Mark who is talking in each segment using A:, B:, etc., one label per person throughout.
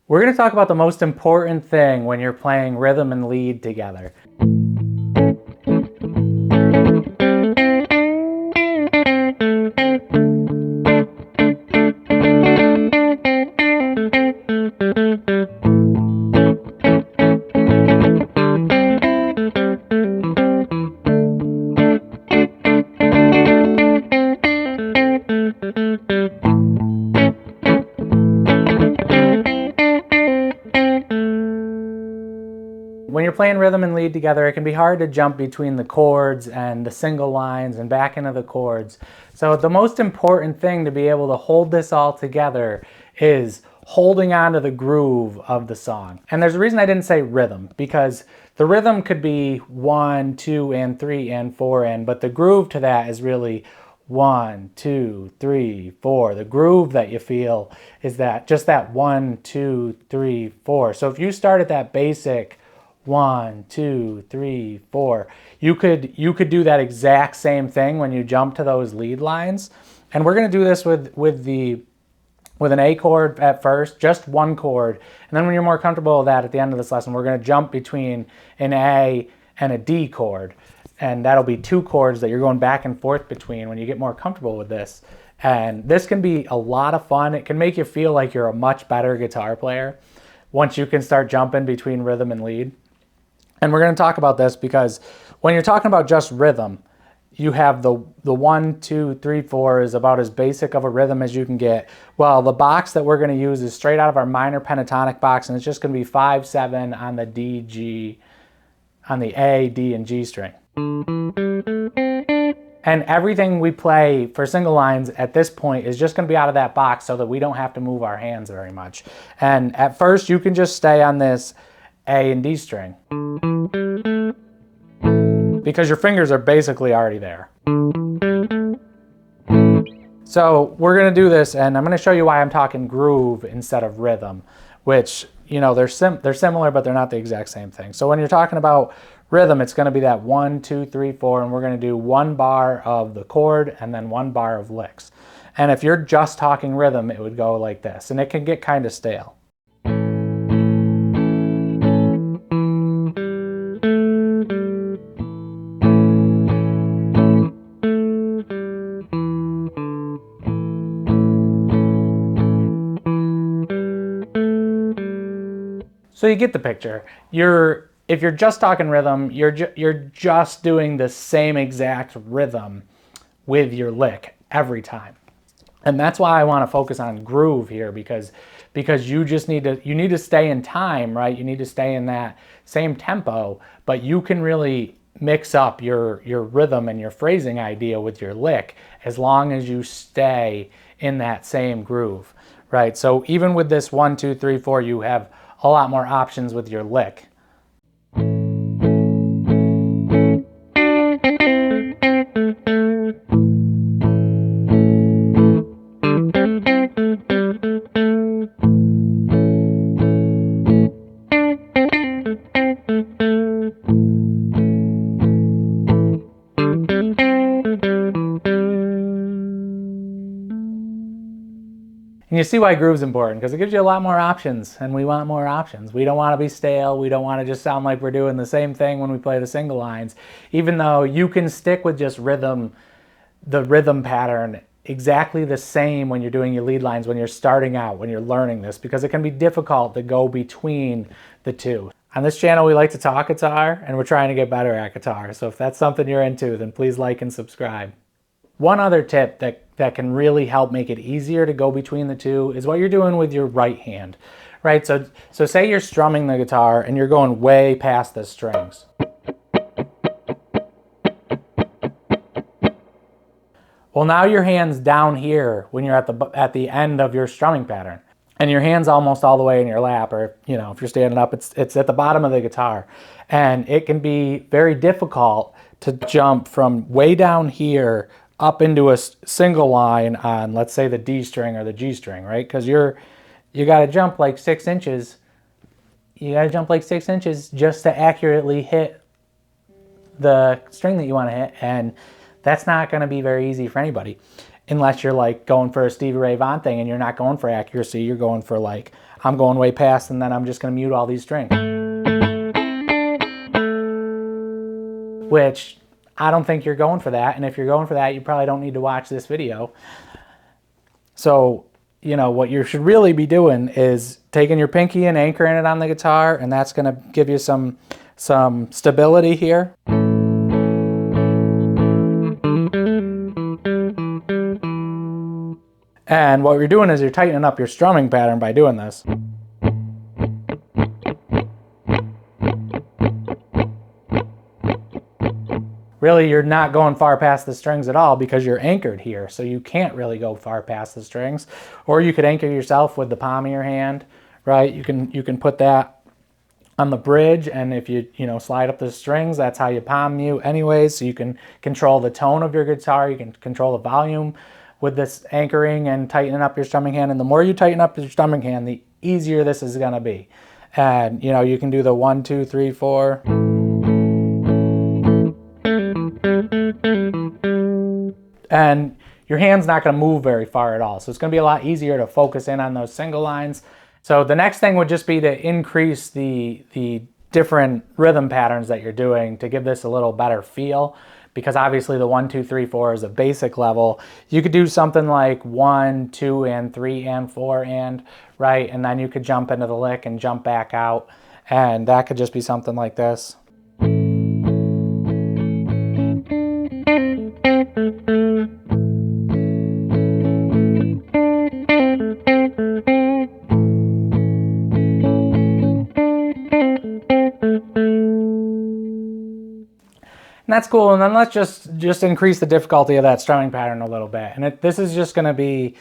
A: We're going to talk about the most important thing when you're playing rhythm and lead together. When you're playing rhythm and lead together, it can be hard to jump between the chords and the single lines and back into the chords. So the most important thing to be able to hold this all together is holding on to the groove of the song. And there's a reason I didn't say rhythm, because the rhythm could be 1, 2, and 3, and 4, and but the groove to that is really 1, 2, 3, 4. The groove that you feel is that just that 1, 2, 3, 4. So if you start at that basic 1, 2, 3, 4. You could do that exact same thing when you jump to those lead lines. And we're going to do this with an A chord at first, just one chord. And then when you're more comfortable with that at the end of this lesson, we're going to jump between an A and a D chord. And that'll be two chords that you're going back and forth between when you get more comfortable with this. And this can be a lot of fun. It can make you feel like you're a much better guitar player once you can start jumping between rhythm and lead. And we're going to talk about this because when you're talking about just rhythm, you have the 1, 2, 3, 4 is about as basic of a rhythm as you can get. Well, the box that we're going to use is straight out of our minor pentatonic box, and it's just going to be 5, 7 on the D, G, on the A, D, and G string. And everything we play for single lines at this point is just going to be out of that box so that we don't have to move our hands very much. And at first, you can just stay on this A and D string, because your fingers are basically already there. So we're going to do this, and I'm going to show you why I'm talking groove instead of rhythm, which, you know, they're similar, but they're not the exact same thing. So when you're talking about rhythm, it's going to be that 1, 2, 3, 4, and we're going to do one bar of the chord and then one bar of licks. And if you're just talking rhythm, it would go like this, and it can get kind of stale. So you get the picture. If you're just talking rhythm, you're just doing the same exact rhythm with your lick every time. And that's why I want to focus on groove here, because you just need to stay in time, right? You need to stay in that same tempo, but you can really mix up your rhythm and your phrasing idea with your lick as long as you stay in that same groove, right? So even with this 1, 2, 3, 4, you have a lot more options with your lick. And you see why groove's important, because it gives you a lot more options, and we want more options. We don't want to be stale. We don't want to just sound like we're doing the same thing when we play the single lines, even though you can stick with just rhythm, the rhythm pattern, exactly the same when you're doing your lead lines, when you're starting out, when you're learning this, because it can be difficult to go between the two. On this channel, we like to talk guitar, and we're trying to get better at guitar. So if that's something you're into, then please like and subscribe. One other tip that can really help make it easier to go between the two is what you're doing with your right hand, right? So say you're strumming the guitar and you're going way past the strings. Well, now your hand's down here when you're at the end of your strumming pattern, and your hand's almost all the way in your lap, or if you're standing up, it's at the bottom of the guitar, and it can be very difficult to jump from way down here up into a single line on, let's say, the D string or the G string, right? Because you got to jump like 6 inches. You got to jump like 6 inches just to accurately hit the string that you want to hit, and that's not going to be very easy for anybody, unless you're like going for a Stevie Ray Vaughan thing and you're not going for accuracy. You're going for like I'm going way past, and then I'm just going to mute all these strings. Which I don't think you're going for that, and if you're going for that, you probably don't need to watch this video. So, you know, what you should really be doing is taking your pinky and anchoring it on the guitar, and that's going to give you some stability here. And what you're doing is you're tightening up your strumming pattern by doing this. Really, you're not going far past the strings at all because you're anchored here, so you can't really go far past the strings. Or you could anchor yourself with the palm of your hand, right? You can put that on the bridge, and if you slide up the strings, that's how you palm mute anyways, so you can control the tone of your guitar, you can control the volume with this anchoring and tightening up your strumming hand. And the more you tighten up your strumming hand, the easier this is going to be. And you know, you can do the 1, 2, 3, 4. And your hand's not going to move very far at all, so it's going to be a lot easier to focus in on those single lines. So the next thing would just be to increase the different rhythm patterns that you're doing to give this a little better feel, because obviously the 1, 2, 3, 4 is a basic level. You could do something like 1, 2, and 3, and 4, and, right? And then you could jump into the lick and jump back out, and that could just be something like this. And that's cool. And then let's just increase the difficulty of that strumming pattern a little bit. And this is just going to be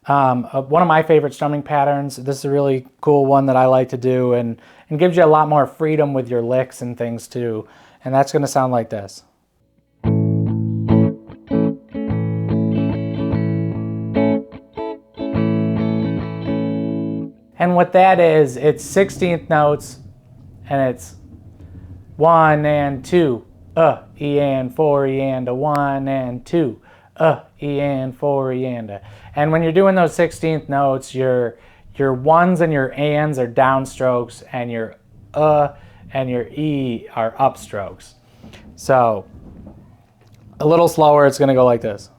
A: one of my favorite strumming patterns. This is a really cool one that I like to do, and gives you a lot more freedom with your licks and things too. And that's going to sound like this. And what that is, it's 16th notes, and it's 1 and 2. E and 4 E and a 1 and 2. E and 4 E and a. And when you're doing those 16th notes, your ones and your ands are downstrokes, and your and your E are upstrokes. So a little slower, it's going to go like this.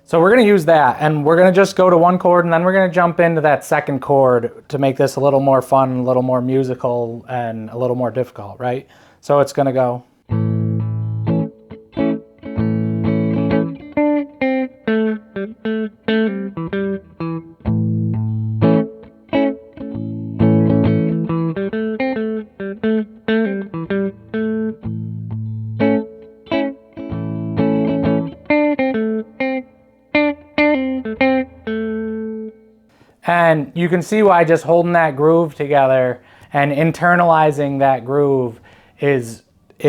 A: So we're going to use that, and we're going to just go to one chord, and then we're going to jump into that second chord to make this a little more fun, a little more musical, and a little more difficult, right? So it's going to go. And you can see why just holding that groove together and internalizing that groove is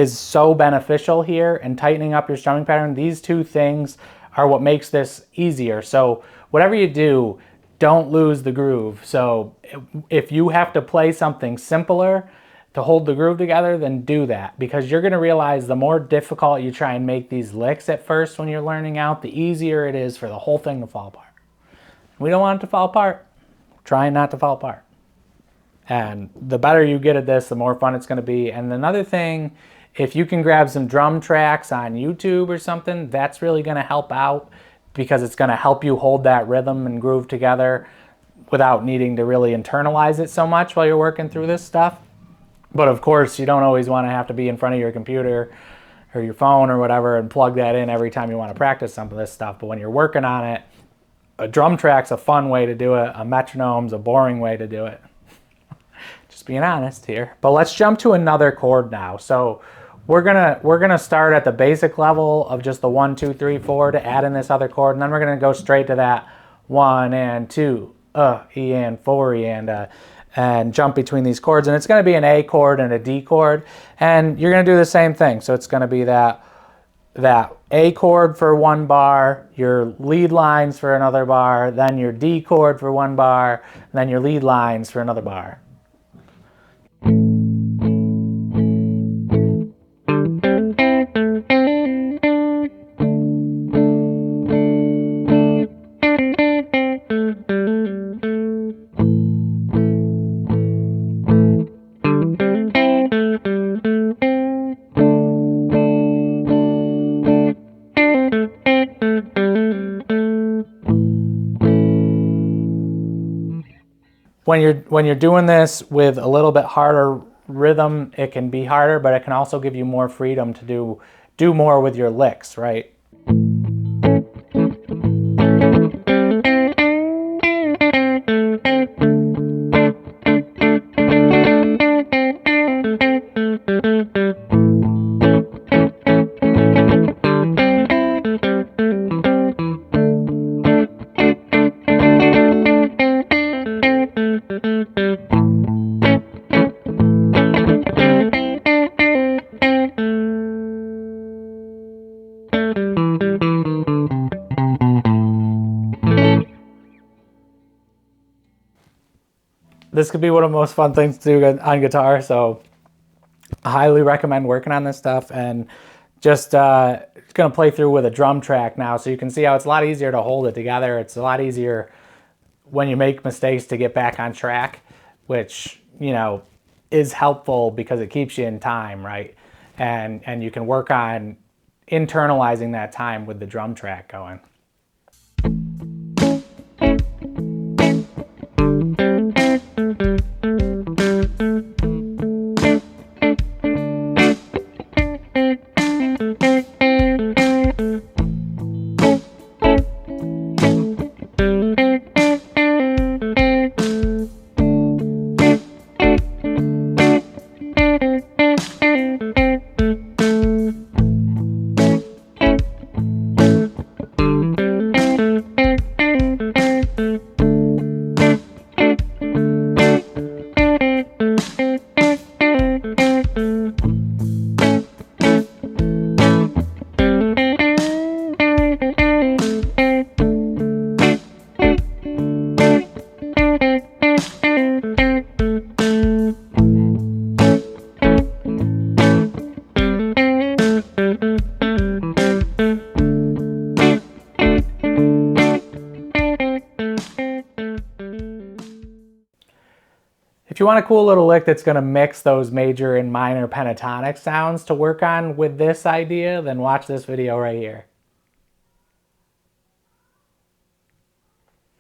A: so beneficial here, and tightening up your strumming pattern. These two things are what makes this easier. So whatever you do, don't lose the groove. So if you have to play something simpler to hold the groove together, then do that, because you're going to realize the more difficult you try and make these licks at first when you're learning out, the easier it is for the whole thing to fall apart. We don't want it to fall apart. Trying not to fall apart. And the better you get at this, the more fun it's going to be. And another thing, if you can grab some drum tracks on YouTube or something, that's really going to help out, because it's going to help you hold that rhythm and groove together without needing to really internalize it so much while you're working through this stuff. But of course, you don't always want to have to be in front of your computer or your phone or whatever and plug that in every time you want to practice some of this stuff. But when you're working on it, a drum track's a fun way to do it. A metronome's a boring way to do it. Just being honest here. But let's jump to another chord now. So we're gonna start at the basic level of just the 1, 2, 3, 4 to add in this other chord, and then we're gonna go straight to that 1 and 2, E and 4 E and jump between these chords. And it's gonna be an A chord and a D chord, and you're gonna do the same thing. So it's gonna be that A chord for one bar, your lead lines for another bar, then your D chord for one bar, and then your lead lines for another bar. when you're doing this with a little bit harder rhythm, it can be harder, but it can also give you more freedom to do more with your licks, right? This could be one of the most fun things to do on guitar, so I highly recommend working on this stuff. And just gonna play through with a drum track now, so you can see how it's a lot easier to hold it together. It's a lot easier when you make mistakes to get back on track, which, you know, is helpful because it keeps you in time, right? And you can work on internalizing that time with the drum track going. If you want a cool little lick that's going to mix those major and minor pentatonic sounds to work on with this idea, then watch this video right here.